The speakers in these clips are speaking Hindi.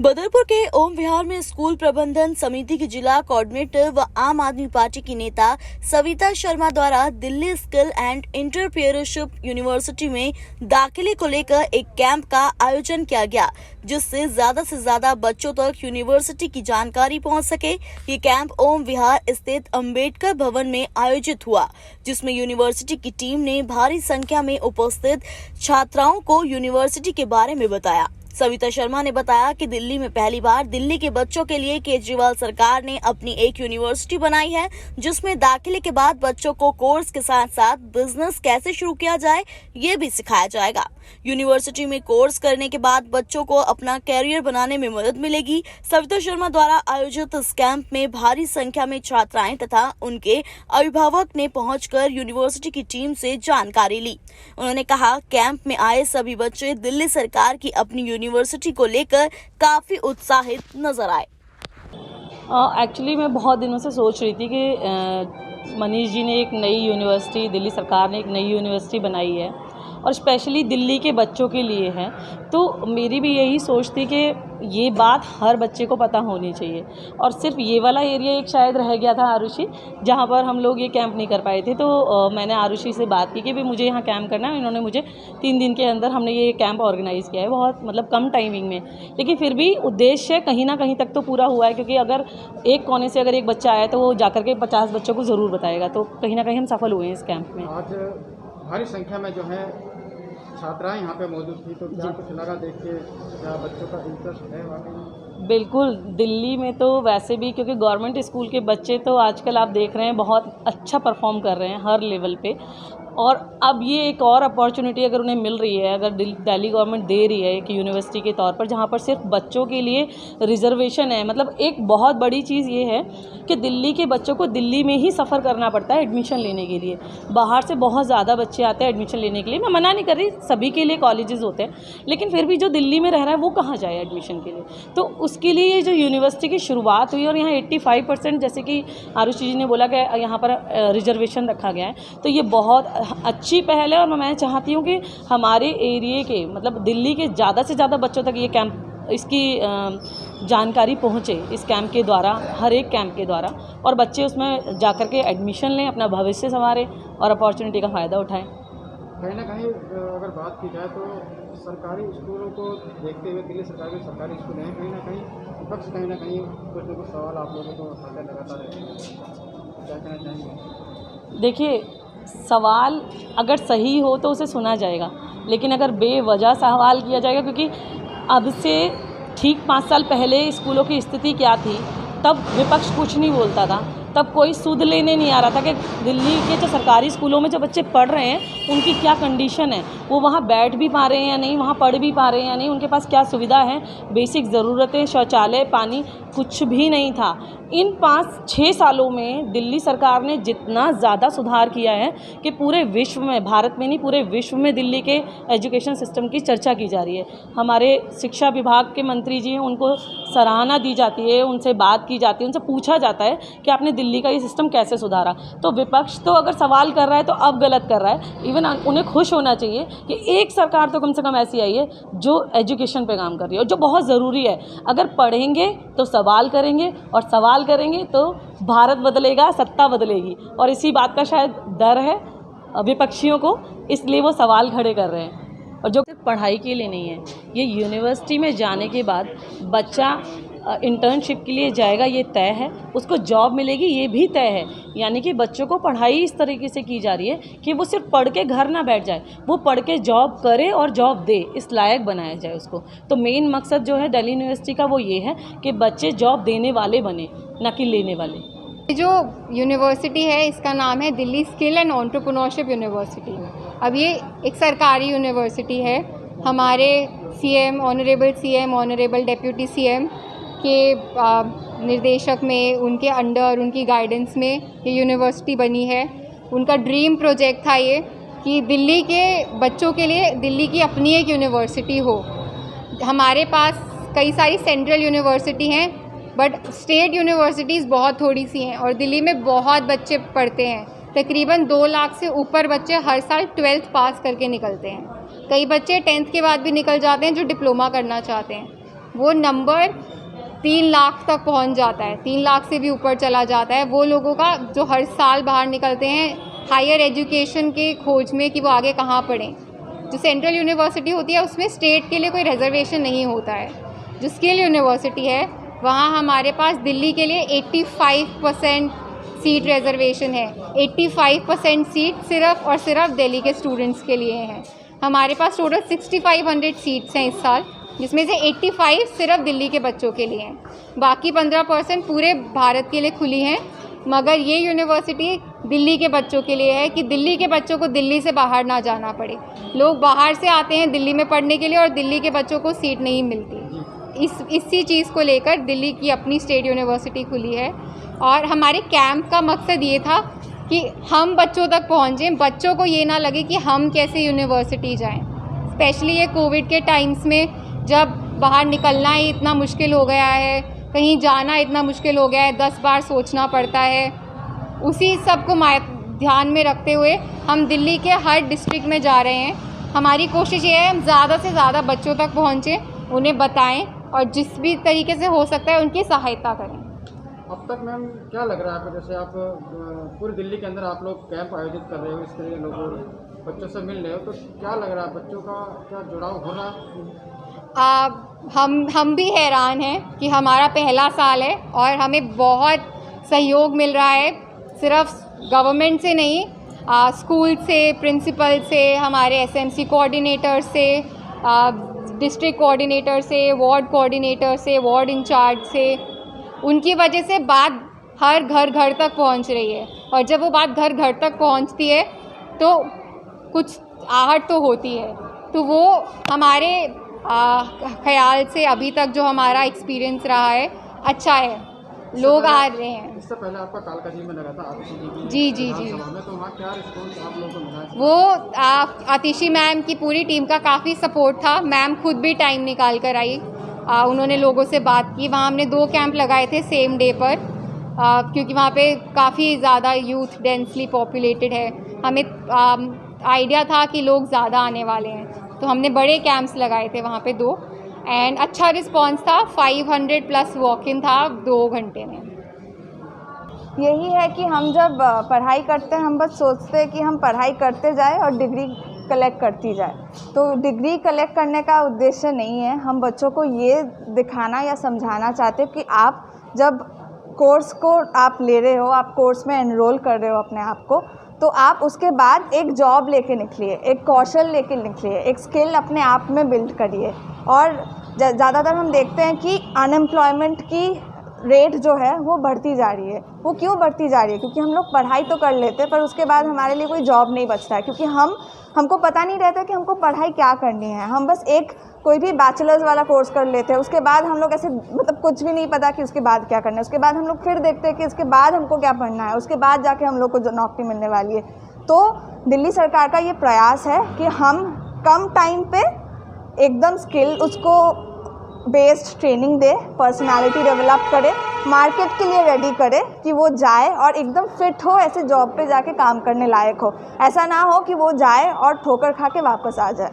बदरपुर के ओम विहार में स्कूल प्रबंधन समिति की जिला कोऑर्डिनेटर व आम आदमी पार्टी की नेता सविता शर्मा द्वारा Delhi skill and entrepreneurship university में दाखिले को लेकर एक कैंप का आयोजन किया गया, जिससे से ज्यादा बच्चों तक यूनिवर्सिटी की जानकारी पहुंच सके। ये कैंप ओम विहार स्थित अंबेडकर भवन में आयोजित हुआ, जिसमें यूनिवर्सिटी की टीम ने भारी संख्या में उपस्थित छात्राओं को यूनिवर्सिटी के बारे में बताया। सविता शर्मा ने बताया कि दिल्ली में पहली बार दिल्ली के बच्चों के लिए केजरीवाल सरकार ने अपनी एक यूनिवर्सिटी बनाई है, जिसमें दाखिले के बाद बच्चों को कोर्स के साथ साथ बिजनेस कैसे शुरू किया जाए ये भी सिखाया जाएगा। यूनिवर्सिटी में कोर्स करने के बाद बच्चों को अपना कैरियर बनाने में मदद मिलेगी। सविता शर्मा द्वारा आयोजित इस कैंप में भारी संख्या में छात्राएं तथा उनके अभिभावक ने पहुंचकर यूनिवर्सिटी की टीम से जानकारी ली। उन्होंने कहा, कैंप में आए सभी बच्चे दिल्ली सरकार की अपनी यूनिवर्सिटी को लेकर काफी उत्साहित नजर आए। एक्चुअली मैं बहुत दिनों से सोच रही थी कि मनीष जी ने एक नई यूनिवर्सिटी, दिल्ली सरकार ने एक नई यूनिवर्सिटी बनाई है और स्पेशली दिल्ली के बच्चों के लिए है। तो मेरी भी यही सोच थी कि ये बात हर बच्चे को पता होनी चाहिए। और सिर्फ ये वाला एरिया एक शायद रह गया था आरुषि, जहाँ पर हम लोग ये कैंप नहीं कर पाए थे। तो मैंने आरुषि से बात की कि भी मुझे यहाँ कैंप करना है। इन्होंने मुझे 3 दिन के अंदर हमने ये कैंप ऑर्गेनाइज़ किया है, बहुत मतलब कम टाइमिंग में, लेकिन फिर भी उद्देश्य कहीं ना कहीं तक तो पूरा हुआ है। क्योंकि अगर एक कोने से अगर एक बच्चा आया तो वो जाकर के 50 बच्चों को ज़रूर बताएगा। तो कहीं ना कहीं हम सफल हुए हैं इस कैंप में। आज भारी संख्या में जो है छात्राएं यहाँ पे मौजूद थी, तो क्या कुछ लगा देख के, क्या बच्चों का इंटरेस्ट है वाकई? बिल्कुल, दिल्ली में तो वैसे भी, क्योंकि गवर्नमेंट स्कूल के बच्चे तो आजकल आप देख रहे हैं बहुत अच्छा परफॉर्म कर रहे हैं हर लेवल पे। और अब ये एक और अपॉर्चुनिटी अगर उन्हें मिल रही है, अगर दिल्ली गवर्नमेंट दे रही है एक यूनिवर्सिटी के तौर पर, जहाँ पर सिर्फ बच्चों के लिए रिजर्वेशन है। मतलब एक बहुत बड़ी चीज़ ये है कि दिल्ली के बच्चों को दिल्ली में ही सफ़र करना पड़ता है एडमिशन लेने के लिए। बाहर से बहुत ज़्यादा बच्चे आते हैं एडमिशन लेने के लिए। मैं मना नहीं कर रही, सभी के लिए कॉलेजेस होते हैं, लेकिन फिर भी जो दिल्ली में रह रहा है वो कहाँ जाए एडमिशन के लिए। तो उसके लिए ये जो यूनिवर्सिटी की शुरुआत हुई और यहाँ 85% जैसे कि आरुषि जी ने बोला कि यहाँ पर रिजर्वेशन रखा गया है, तो ये बहुत अच्छी पहल है। और मैं चाहती हूँ कि हमारे एरिए के, मतलब दिल्ली के ज़्यादा से ज़्यादा बच्चों तक ये कैंप, इसकी जानकारी पहुँचे इस कैंप के द्वारा, हर एक कैंप के द्वारा, और बच्चे उसमें जाकर के एडमिशन लें, अपना भविष्य संवारें और अपॉर्चुनिटी का फ़ायदा उठाएं। कहीं ना कहीं अगर बात की जाए तो सरकारी स्कूलों को देखते हुए, दिल्ली सरकार के सरकारी स्कूल हैं, कहीं ना कहीं विपक्ष कहीं ना कहीं कुछ न कुछ सवाल आप लोगों को उठाते लगातार रहते हैं, क्या कहना चाहेंगे? देखिए, सवाल अगर सही हो तो उसे सुना जाएगा, लेकिन अगर बेवजह सवाल किया जाएगा, क्योंकि अब से ठीक 5 साल पहले स्कूलों की स्थिति क्या थी, तब विपक्ष कुछ नहीं बोलता था, तब कोई सुध लेने नहीं आ रहा था कि दिल्ली के जो सरकारी स्कूलों में जो बच्चे पढ़ रहे हैं उनकी क्या कंडीशन है, वो वहाँ बैठ भी पा रहे हैं या नहीं, वहाँ पढ़ भी पा रहे हैं या नहीं, उनके पास क्या सुविधा है, बेसिक ज़रूरतें, शौचालय, पानी, कुछ भी नहीं था। इन 5-6 सालों में दिल्ली सरकार ने जितना ज़्यादा सुधार किया है कि पूरे विश्व में, भारत में नहीं पूरे विश्व में दिल्ली के एजुकेशन सिस्टम की चर्चा की जा रही है। हमारे शिक्षा विभाग के मंत्री जी हैं, उनको सराहना दी जाती है, उनसे बात की जाती है, उनसे पूछा जाता है कि आपने दिल्ली का ये सिस्टम कैसे सुधारा। तो विपक्ष तो अगर सवाल कर रहा है तो अब गलत कर रहा है। इवन उन्हें खुश होना चाहिए कि एक सरकार तो कम से कम ऐसी आई है जो एजुकेशन पे काम कर रही है, और जो बहुत ज़रूरी है। अगर पढ़ेंगे तो सवाल करेंगे, और सवाल करेंगे तो भारत बदलेगा, सत्ता बदलेगी। और इसी बात का शायद डर है विपक्षियों को, इसलिए वो सवाल खड़े कर रहे हैं। और जो सिर्फ पढ़ाई के लिए नहीं है, ये यूनिवर्सिटी में जाने के बाद बच्चा इंटर्नशिप के लिए जाएगा, ये तय है, उसको जॉब मिलेगी, ये भी तय है। यानी कि बच्चों को पढ़ाई इस तरीके से की जा रही है कि वो सिर्फ पढ़ के घर ना बैठ जाए, वो पढ़ के जॉब करे और जॉब दे, इस लायक बनाया जाए उसको। तो मेन मकसद जो है दिल्ली यूनिवर्सिटी का वो ये है कि बच्चे जॉब देने वाले बने, ना कि लेने वाले। जो यूनिवर्सिटी है इसका नाम है Delhi skill and entrepreneurship university. अब ये एक सरकारी यूनिवर्सिटी है। हमारे सीएम, ऑनरेबल डेप्यूटी सीएम के निर्देशक में, उनके अंडर, उनकी गाइडेंस में ये यूनिवर्सिटी बनी है। उनका ड्रीम प्रोजेक्ट था ये कि दिल्ली के बच्चों के लिए दिल्ली की अपनी एक यूनिवर्सिटी हो। हमारे पास कई सारी सेंट्रल यूनिवर्सिटी हैं, बट स्टेट यूनिवर्सिटीज़ बहुत थोड़ी सी हैं, और दिल्ली में बहुत बच्चे पढ़ते हैं। तकरीबन 2 लाख से ऊपर बच्चे हर साल 12th पास करके निकलते हैं। कई बच्चे 10th के बाद भी निकल जाते हैं जो डिप्लोमा करना चाहते हैं। वो नंबर 3 लाख तक पहुंच जाता है, 3 लाख से भी ऊपर चला जाता है वो लोगों का जो हर साल बाहर निकलते हैं हायर एजुकेशन के खोज में कि वो आगे कहाँ पढ़ें। जो सेंट्रल यूनिवर्सिटी होती है उसमें स्टेट के लिए कोई रिजर्वेशन नहीं होता है। जो स्किल यूनिवर्सिटी है वहाँ हमारे पास दिल्ली के लिए 85% सीट रिजर्वेशन है। 85% सीट सिर्फ और सिर्फ दिल्ली के स्टूडेंट्स के लिए हैं। हमारे पास टोटल 6500 सीट्स हैं इस साल, जिसमें से 85 सिर्फ दिल्ली के बच्चों के लिए हैं। बाकी 15% पूरे भारत के लिए खुली हैं, मगर ये यूनिवर्सिटी दिल्ली के बच्चों के लिए है कि दिल्ली के बच्चों को दिल्ली से बाहर ना जाना पड़े। लोग बाहर से आते हैं दिल्ली में पढ़ने के लिए और दिल्ली के बच्चों को सीट नहीं मिलती। इसी चीज़ को लेकर दिल्ली की अपनी स्टेट यूनिवर्सिटी खुली है और हमारे कैंप का मकसद ये था कि हम बच्चों तक पहुँचें, बच्चों को ये ना लगे कि हम कैसे यूनिवर्सिटी जाएं। स्पेशली ये कोविड के टाइम्स में जब बाहर निकलना ही इतना मुश्किल हो गया है, कहीं जाना इतना मुश्किल हो गया है, 10 बार सोचना पड़ता है। उसी सब को ध्यान में रखते हुए हम दिल्ली के हर डिस्ट्रिक्ट में जा रहे हैं। हमारी कोशिश ये है हम ज़्यादा से ज़्यादा बच्चों तक पहुँचें, उन्हें बताएं और जिस भी तरीके से हो सकता है उनकी सहायता करें। अब तक मैम क्या लग रहा है आपको, जैसे आप पूरी दिल्ली के अंदर आप लोग कैंप आयोजित कर रहे हो, इस तरह के लोगों बच्चों से मिल रहे हो, तो क्या लग रहा है बच्चों का क्या जुड़ाव हो रहा है? हम भी हैरान हैं कि हमारा पहला साल है और हमें बहुत सहयोग मिल रहा है, सिर्फ गवर्नमेंट से नहीं, स्कूल से, प्रिंसिपल से, हमारे एसएमसी कोऑर्डिनेटर से, डिस्ट्रिक्ट कोऑर्डिनेटर से, वार्ड कोऑर्डिनेटर से, वार्ड इंचार्ज से। उनकी वजह से बात हर घर तक पहुंच रही है और जब वो बात घर तक पहुंचती है तो कुछ आहट तो होती है। तो वो हमारे ख्याल से अभी तक जो हमारा एक्सपीरियंस रहा है अच्छा है, लोग आ रहे हैं। इससे पहले आपका कालका जी में लगा था आतिशी जी में, तो वहाँ क्या रिस्पॉन्स आप लोगों को मिला? वो आतिशी मैम की पूरी टीम का काफ़ी सपोर्ट था। मैम खुद भी टाइम निकाल कर आई, उन्होंने लोगों से बात की। वहाँ हमने 2 कैंप लगाए थे सेम डे पर, क्योंकि वहाँ पे काफ़ी ज़्यादा यूथ डेंसली पॉपुलेटेड है। हमें आइडिया था कि लोग ज़्यादा आने वाले हैं, तो हमने बड़े कैंप्स लगाए थे वहाँ पे 2, एंड अच्छा रिस्पांस था। 500 प्लस वॉक इन था 2 घंटे में। यही है कि हम जब पढ़ाई करते हैं हम बस सोचते हैं कि हम पढ़ाई करते जाए और डिग्री कलेक्ट करती जाए, तो डिग्री कलेक्ट करने का उद्देश्य नहीं है। हम बच्चों को ये दिखाना या समझाना चाहते हो कि आप जब कोर्स को आप ले रहे हो, आप कोर्स में एनरोल कर रहे हो अपने आप को, तो आप उसके बाद एक जॉब लेके निकलिए, एक कौशल लेके निकलिए, एक स्किल अपने आप में बिल्ड करिए। और ज़्यादातर हम देखते हैं कि अनएम्प्लॉयमेंट की रेट जो है वो बढ़ती जा रही है। वो क्यों बढ़ती जा रही है? क्योंकि हम लोग पढ़ाई तो कर लेते हैं पर उसके बाद हमारे लिए कोई जॉब नहीं बचता है, क्योंकि हमको पता नहीं रहता कि हमको पढ़ाई क्या करनी है। हम बस कोई भी बैचलर्स वाला कोर्स कर लेते हैं, उसके बाद हम लोग ऐसे मतलब कुछ भी नहीं पता कि उसके बाद क्या करना है। उसके बाद हम लोग फिर देखते हैं कि इसके बाद हमको क्या पढ़ना है, उसके बाद जाके हम लोग को जो नौकरी मिलने वाली है। तो दिल्ली सरकार का ये प्रयास है कि हम कम टाइम पे एकदम स्किल उसको बेस्ड ट्रेनिंग दे, पर्सनालिटी डेवलप करे, मार्केट के लिए रेडी करे कि वो जाए और एकदम फिट हो, ऐसे जॉब पे जाके काम करने लायक हो। ऐसा ना हो कि वो जाए और ठोकर खा के वापस आ जाए।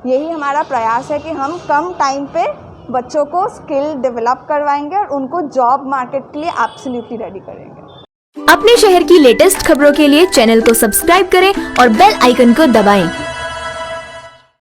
यही हमारा प्रयास है कि हम कम टाइम पे बच्चों को स्किल डेवलप करवाएंगे और उनको जॉब मार्केट के लिए एब्सोल्युटली रेडी करेंगे। अपने शहर की लेटेस्ट खबरों के लिए चैनल को सब्सक्राइब करें और बेल आइकन को दबाएं।